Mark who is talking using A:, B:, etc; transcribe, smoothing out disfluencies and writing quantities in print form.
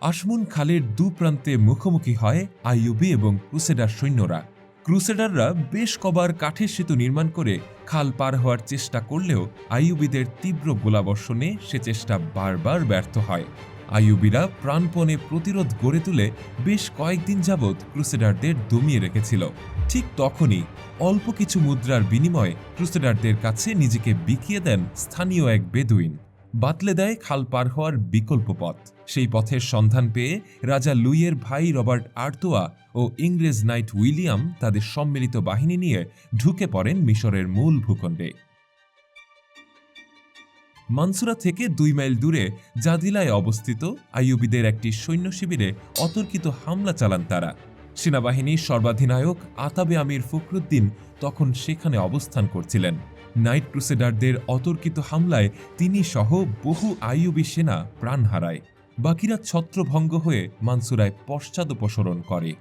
A: আসমুন খালের দুপ্রান্তে মুখোমুখি হয় আইয়ুবী এবং ক্রুসেডার সৈন্যরা। ক্রুসেডাররা বেশ কবার কাঠের সেতু নির্মাণ করে খাল পার হওয়ার চেষ্টা করলেও আইয়ুবীদের তীব্র গোলাবর্ষণে সে চেষ্টা বারবার ব্যর্থ হয়। আইয়ুবীরা প্রাণপণে প্রতিরোধ গড়ে তুলে বেশ কয়েকদিন যাবৎ ক্রুসেডারদের দমিয়ে রেখেছিল। ঠিক তখনই অল্প কিছু মুদ্রার বিনিময়ে ক্রুসেডারদের কাছে নিজেকে বিকিয়ে দেন স্থানীয় এক বেদুইন। বাতলে দেয় খাল পার হওয়ার বিকল্প পথ। সেই পথের সন্ধান পেয়ে রাজা লুইয়ের ভাই রবার্ট আর্তোয়া ও ইংরেজ নাইট উইলিয়াম তাদের সম্মিলিত বাহিনী নিয়ে ঢুকে পড়েন মিশরের মূল ভূখণ্ডে। মানসুরা থেকে 2 মাইল দূরে জাদিলায় অবস্থিত আইয়ুবীদের একটি সৈন্য শিবিরে অতর্কিত হামলা চালান তারা। সেনাবাহিনীর সর্বাধিনায়ক আতাবে আমির ফখরুদ্দিন তখন সেখানে অবস্থান করছিলেন। নাইট ক্রুসেডারদের অতর্কিত হামলায় তিনি সহ বহু আইয়ুবী সেনা প্রাণ হারায়। বাকিরা ছত্রভঙ্গ হয়ে মানসুরায় পশ্চাদপসরণ করে।